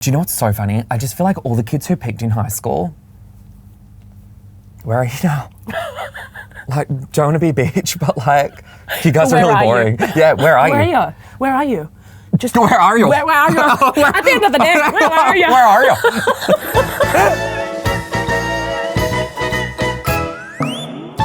Do you know what's so funny? I just feel like all the kids who peaked in high school, where are you now? Like, don't want to be a bitch, but like, you guys are really boring. Yeah, where are you? Where are you? Just where are you? Where are you? At the end of the day, where are you? Where are you?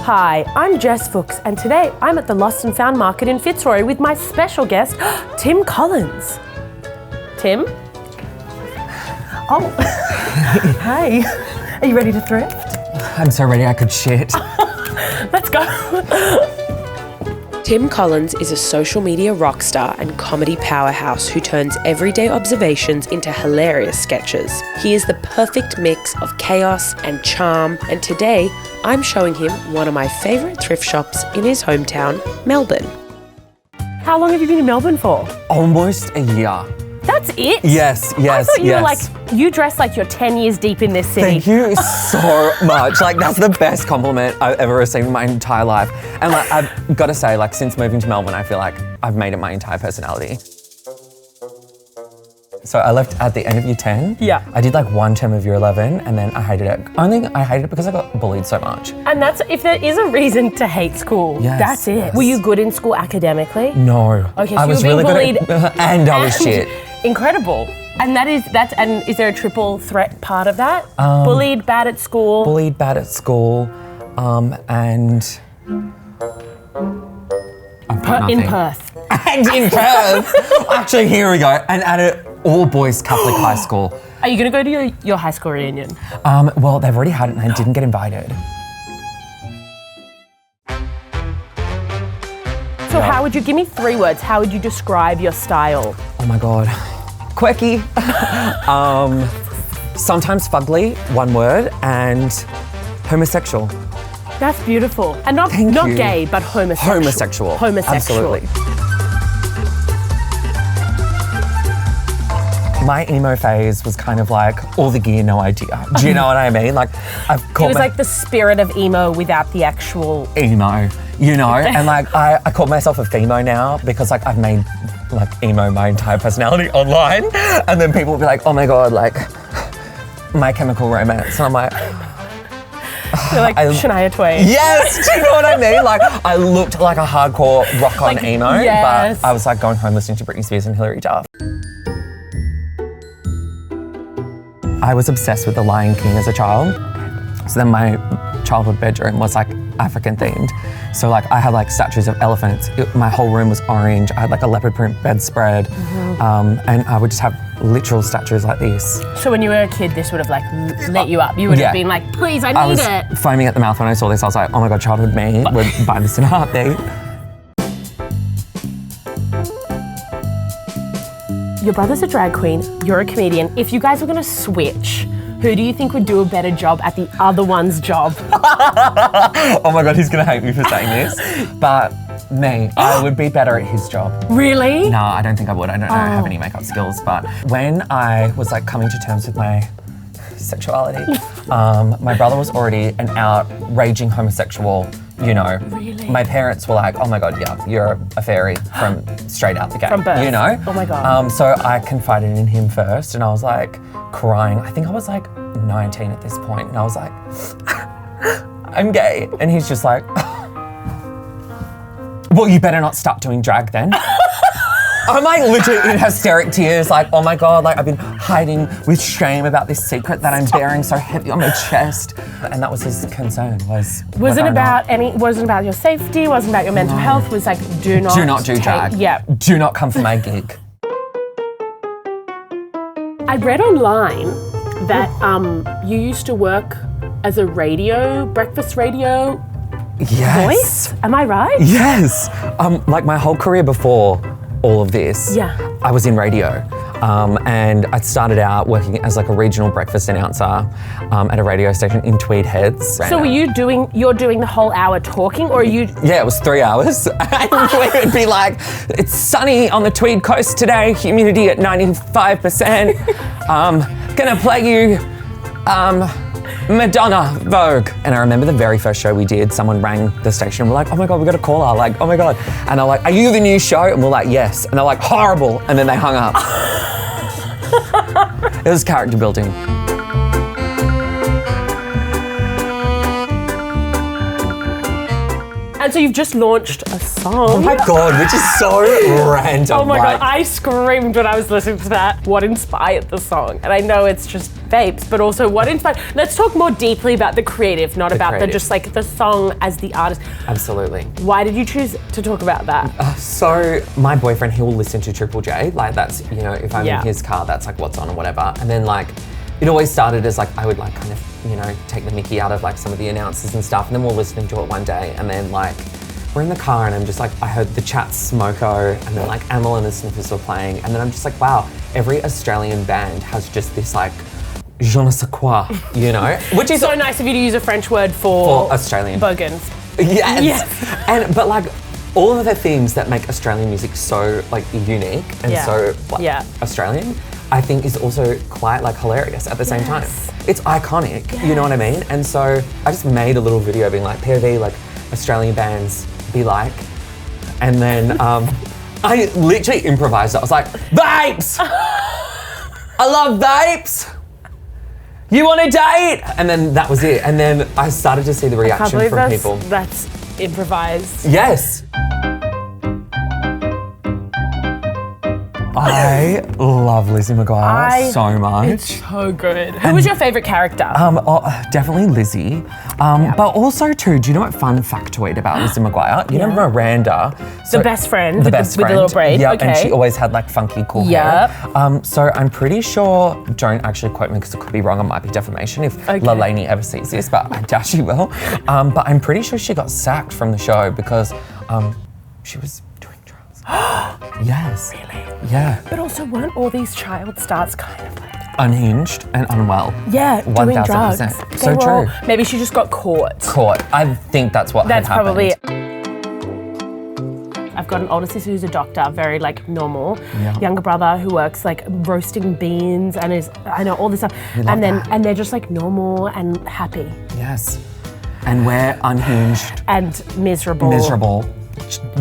Hi, I'm Jess Fuchs, and today I'm at the Lost and Found Market in Fitzroy with my special guest, Tim Collins. Tim? Oh, hey. Are you ready to thrift? I'm so ready I could shit. Let's go. Tim Collins is a social media rock star and comedy powerhouse who turns everyday observations into hilarious sketches. He is the perfect mix of chaos and charm, and today I'm showing him one of my favourite thrift shops in his hometown, Melbourne. How long have you been in Melbourne for? Almost a year. That's it? Yes. I thought you were like, you dress like you're 10 years deep in this city. Thank you so much. Like, that's the best compliment I've ever received in my entire life. And like, I've got to say, like, since moving to Melbourne, I feel like I've made it my entire personality. So I left at the end of year 10. Yeah. I did like one term of year 11 and then I hated it. I hated it because I got bullied so much. And that's, if there is a reason to hate school, Yes, that's it. yes. Were you good in school academically? No. Okay, so I was you were really being good bullied at, and I was shit. Incredible. And and is there a triple threat part of that? Bullied, bad at school. Bullied, bad at school, and I've got In nothing. Perth. And in Perth. Actually, here we go. And at an all-boys Catholic high school. Are you going to go to your high school reunion? Well, they've already had it and I didn't get invited. So how would you, give me 3 words, how would you describe your style? Oh my God. Quirky. Sometimes fugly, 1 word, and homosexual. That's beautiful. And not Thank you. gay, but homosexual. Homosexual. Absolutely. My emo phase was kind of like all the gear, no idea. Do you know what I mean? Like, I've It called was like the spirit of emo without the actual... emo, you know? And like, I call myself a femo now because like I've made like emo my entire personality online. And then people will be like, oh my God, like My Chemical Romance. And I'm like... You're like Shania Twain. Yes, do you know what I mean? Like, I looked like a hardcore rock-on Like, emo, yes. but I was like going home listening to Britney Spears and Hilary Duff. I was obsessed with The Lion King as a child. So then my childhood bedroom was like African themed. So like I had like statues of elephants. My whole room was orange. I had like a leopard print bedspread. And I would just have literal statues like this. So when you were a kid, this would have like lit you up. You would have been like, please, I need it. was foaming at the mouth when I saw this. I was like, oh my God, childhood me would buy this in a heartbeat. Your brother's a drag queen, you're a comedian. If you guys were gonna switch, who do you think would do a better job at the other one's job? Oh my God, he's gonna hate me for saying this. But me, I would be better at his job. Really? No, I don't think I would. I don't have any makeup skills. But when I was like coming to terms with my sexuality, my brother was already an out raging homosexual, you know. Really? My parents were like, oh my God, yeah, you're a fairy from straight out the gate. From birth. You know? Oh my God. So I confided in him first and I was like crying. I think I was like 19 at this point and I was like, I'm gay. And he's just like, well, you better not start doing drag then. I'm like literally in hysteric tears, like, oh my God, like I've been hiding with shame about this secret that I'm bearing so heavy on my chest. And that was his concern, Wasn't about your safety, wasn't about your mental health, was like, do not do drag. Yeah. Do not come for my gig. I read online that you used to work as a breakfast radio Yes. voice. Am I right? Yes. Like my whole career before all of this, I was in radio. And I started out working as like a regional breakfast announcer at a radio station in Tweed Heads. So were you're doing the whole hour talking, or are you? Yeah, it was 3 hours. And we would be like, it's sunny on the Tweed coast today, humidity at 95%. Gonna play you Madonna, Vogue. And I remember the very first show we did, someone rang the station and we're like, oh my God, we got a caller. Like, oh my God. And they're like, are you the new show? And we're like, yes. And they're like, horrible. And then they hung up. It was character building. And so you've just launched a song. Oh my God, which is so random. Oh my like, God, I screamed when I was listening to that. What inspired the song? And I know it's just vapes, but also what inspired. Let's talk more deeply about the creative, not about the just like the song as the artist. Absolutely. Why did you choose to talk about that? So my boyfriend, he will listen to Triple J. Like that's, you know, if I'm in his car, that's like what's on or whatever. And then like, it always started as like, I would like kind of, you know, take the mickey out of like some of the announcers and stuff. And then we're listening to it one day and then like, we're in the car and I'm just like, I heard the Chats Smoko and then like Amel and the Sniffers were playing. And then I'm just like, wow, every Australian band has just this like, je ne sais quoi, you know? Which is so nice of you to use a French word for Australian. Bogans. Yes. But like, all of the themes that make Australian music so like unique and so like, Australian, I think is also quite like hilarious at the same time. It's iconic, you know what I mean? And so I just made a little video being like, POV, like Australian bands be like, and then I literally improvised it. I was like, vapes! I love vapes! You want a date? And then that was it. And then I started to see the reaction from people. That's improvised. Yes. I love Lizzie McGuire so much. It's so good. Who was your favourite character? Definitely Lizzie. But also too, do you know what fun factoid about Lizzie McGuire? You know Miranda? The best friend with the little braid. Yeah, okay. And she always had like funky cool hair. So I'm pretty sure, don't actually quote me because it could be wrong, it might be defamation if Lalani ever sees this, but I doubt she will. But I'm pretty sure she got sacked from the show because she was doing drugs. Yes. Really? Yeah. But also, weren't all these child stars kind of like unhinged and unwell? Yeah, doing 1000%. drugs. So true. Maybe she just got caught. I think that's what had happened. That's probably. I've got an older sister who's a doctor, very like normal. Younger brother who works like roasting beans and is, I know, all this stuff. And they're just like normal and happy. Yes. And we're unhinged. And miserable.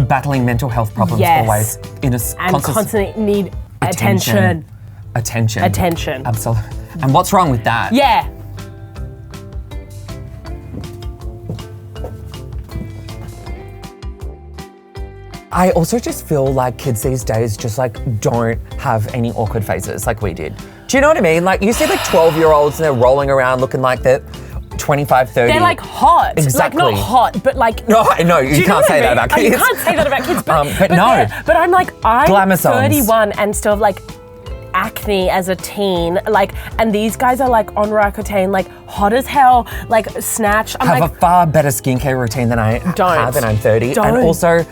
Battling mental health problems always in a constantly need attention. Attention. Absolutely. And what's wrong with that? Yeah. I also just feel like kids these days just like don't have any awkward phases like we did. Do you know what I mean? Like you see like 12-year-olds and they're rolling around looking like they're 25, 30. They're like hot. Exactly. Like not hot, but like. No, you can't say that about kids. You can't say that about kids, but no. But I'm like, I'm Glamour 31 and still have like acne as a teen, like, and these guys are like on Roaccutane, like hot as hell, like snatch. I'm have like, a far better skincare routine than I have, and I'm 30. Don't. And also,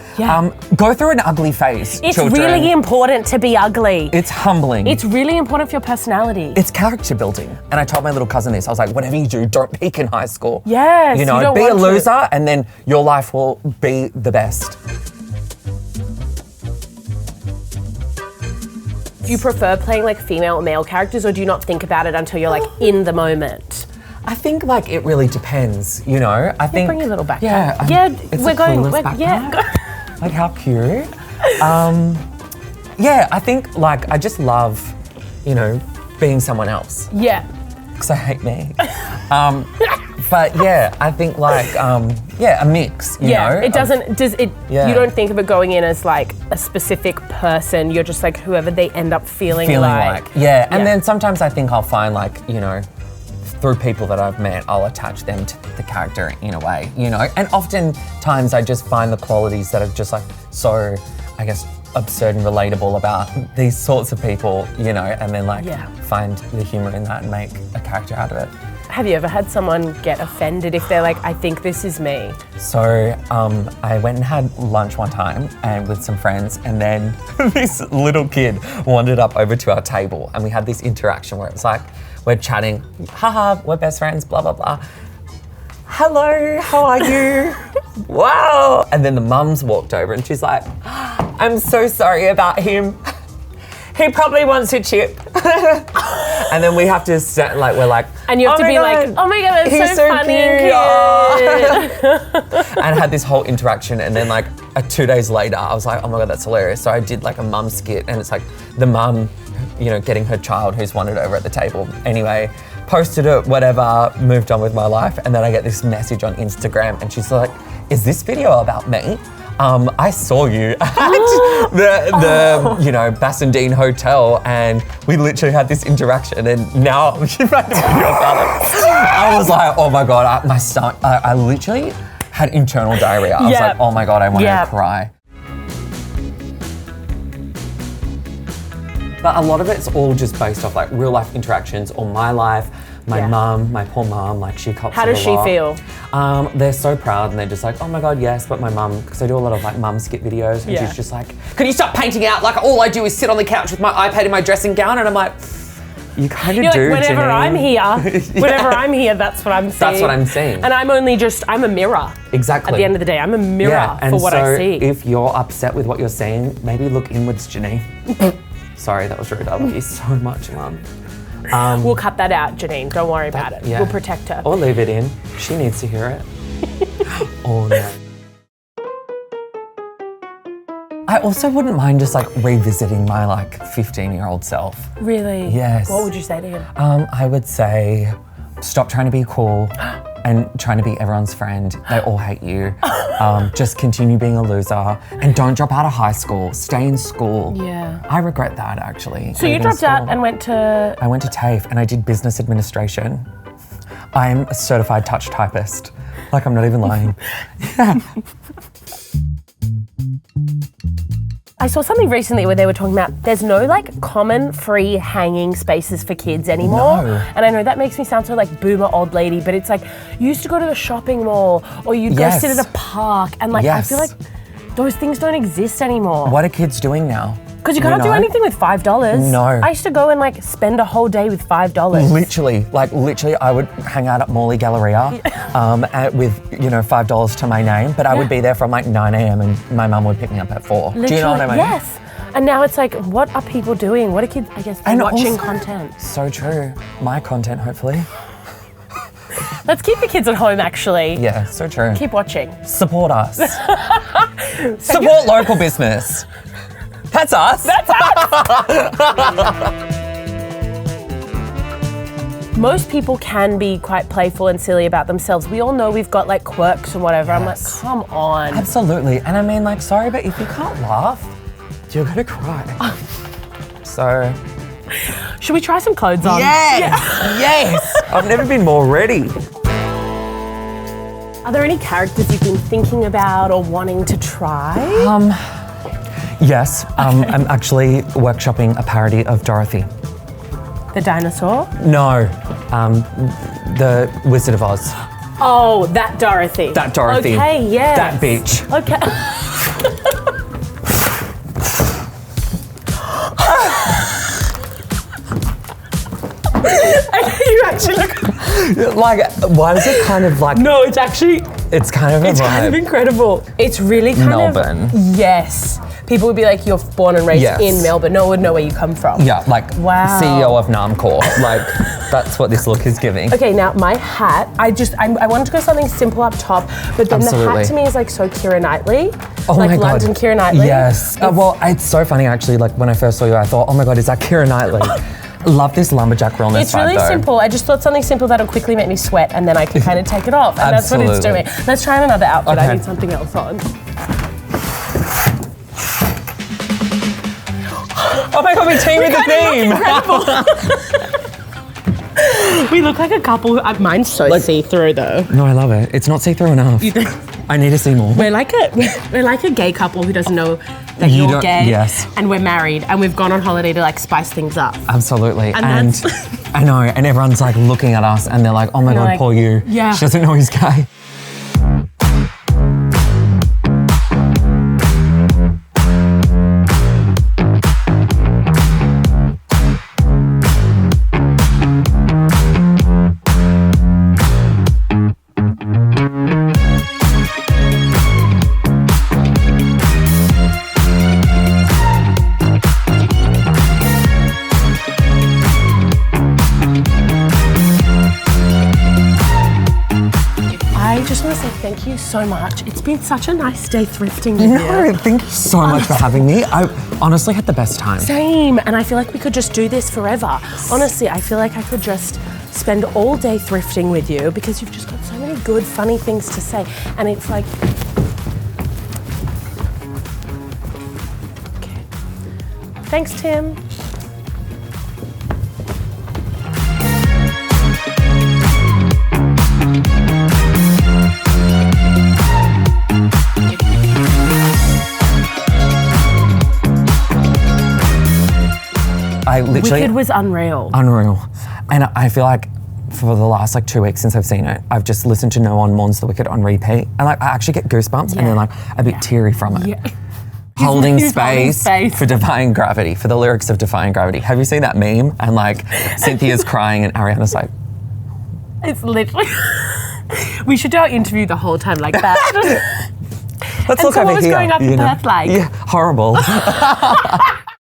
go through an ugly phase. It's children. really important to be ugly. It's humbling. It's really important for your personality. It's character building. And I told my little cousin this. I was like, whatever you do, don't peak in high school. Yes, you know, don't be a want loser, and then your life will be the best. Do you prefer playing like female or male characters, or do you not think about it until you're like in the moment? I think like it really depends, you know. I think bring your little backpack. Yeah, it's we're a going. clueless like how cute. I think like I just love, you know, being someone else. Yeah. Because I hate me. But yeah, I think like a mix. You know? It doesn't. You don't think of it going in as like a specific person. You're just like whoever they end up feeling like. Yeah, and then sometimes I think I'll find like, you know, through people that I've met, I'll attach them to the character in a way, you know. And oftentimes I just find the qualities that are just like so, I guess, absurd and relatable about these sorts of people, you know, and then like find the humor in that and make a character out of it. Have you ever had someone get offended if they're like, I think this is me? So I went and had lunch one time and with some friends, and then this little kid wandered up over to our table and we had this interaction where it's like, we're chatting, haha, we're best friends, blah, blah, blah. Hello, how are you? Wow. And then the mum's walked over and she's like, I'm so sorry about him. He probably wants a chip. And then we have to set, like, we're like, and you have to be like, oh my God, that's so funny and cute. And had this whole interaction, and then like 2 days later, I was like, oh my God, that's hilarious. So I did like a mum skit, and it's like the mum getting her child who's wandered over at the table. Anyway, posted it, whatever, moved on with my life. And then I get this message on Instagram and she's like, is this video about me? I saw you at the Bassendean Hotel and we literally had this interaction and now she made a video about it. I was like, oh my God, my son, I literally had internal diarrhea. I was like, oh my God, I want to cry. But a lot of it's all just based off like real life interactions or my life. My mum, my poor mum, like she cops. How does she feel? They're so proud and they're just like, oh my God, yes. But my mum, because I do a lot of like mum skit videos and she's just like, can you stop painting out? Like all I do is sit on the couch with my iPad in my dressing gown. And I'm like, you kind of do, like, whenever I'm here, that's what I'm seeing. That's what I'm seeing. And I'm a mirror. Exactly. At the end of the day, I'm a mirror for what I see. If you're upset with what you're seeing, maybe look inwards, Janine. Sorry, that was rude. I love you so much, Mum. We'll cut that out, Janine. Don't worry about it. Yeah. We'll protect her. Or leave it in. She needs to hear it. Oh no. I also wouldn't mind just like revisiting my like 15-year-old self. Really? Yes. What would you say to him? I would say, stop trying to be cool and trying to be everyone's friend. They all hate you. Just continue being a loser and don't drop out of high school. Stay in school. Yeah. I regret that actually. So you dropped out and went to... I went to TAFE and I did business administration. I'm a certified touch typist. Like I'm not even lying. Yeah. I saw something recently where they were talking about there's no like common free hanging spaces for kids anymore. No. And I know that makes me sound so like boomer old lady, but it's like you used to go to the shopping mall or you'd go sit at a park and like I feel like those things don't exist anymore. What are kids doing now? Because you can't do anything with $5. No. I used to go and like spend a whole day with $5. Literally, I would hang out at Morley Galleria with, $5 to my name, but I would be there from like 9 a.m. and my mum would pick me up at 4. Literally, do you know what I mean? Yes. And now it's like, what are people doing? What are kids, I guess, watching content? So true. My content, hopefully. Let's keep the kids at home, actually. Yeah, so true. Keep watching. Support us. Support local business. That's us. That's us. Most people can be quite playful and silly about themselves. We all know we've got like quirks and whatever. Yes. I'm like, come on. Absolutely. And I mean, like, sorry, but if you can't laugh, you're gonna cry. So. Should we try some clothes on? Yes. Yes. I've never been more ready. Are there any characters you've been thinking about or wanting to try? Yes, I'm actually workshopping a parody of Dorothy. The dinosaur? No, the Wizard of Oz. Oh, that Dorothy. That Dorothy. Okay, yes. That bitch. Okay. You actually look... Like, why is it kind of like... No, it's actually... It's kind of a It's vibe. kind of incredible. It's really kind Melbourne. Yes. People would be like, you're born and raised in Melbourne. No one would know where you come from. Yeah, like CEO of Namcor. Like, that's what this look is giving. Okay, now my hat, I wanted to go something simple up top, but then the hat to me is like so Keira Knightley. Oh like my God. London Keira Knightley. Yes. Well, it's so funny actually, like when I first saw you, I thought, oh my God, is that Keira Knightley? Love this lumberjack realness It's really simple. I just thought something simple that'll quickly make me sweat and then I can kind of take it off. And that's what it's doing. Let's try another outfit. Okay. I need something else on. Oh my God, we team with the theme. We look like a couple. Mine's so see-through though. No, I love it. It's not see-through enough. I need to see more. We're like a gay couple who doesn't know that you're gay. Yes. And we're married and we've gone on holiday to like spice things up. Absolutely. And I know, and everyone's like looking at us and they're like, oh my God, like, poor you. Yeah. She doesn't know he's gay. say thank you so much. It's been such a nice day thrifting with No, you. thank you so much for having me. I honestly had the best time. Same, and I feel like we could just do this forever. Honestly, I feel like I could just spend all day thrifting with you because you've just got so many good, funny things to say. And it's like... Okay. Thanks, Tim. I literally... Wicked was unreal. Unreal. And I feel like for the last 2 weeks since I've seen it, I've just listened to No One Mourns the Wicked on repeat. And I actually get goosebumps and then a bit teary from it. Yeah. Holding He's holding space space. for Defying Gravity, for the lyrics of Defying Gravity. Have you seen that meme? And Cynthia's crying and Ariana's like... It's literally... We should do our interview the whole time like that. Let's And look so over what was here. growing up in Perth like? Yeah, horrible.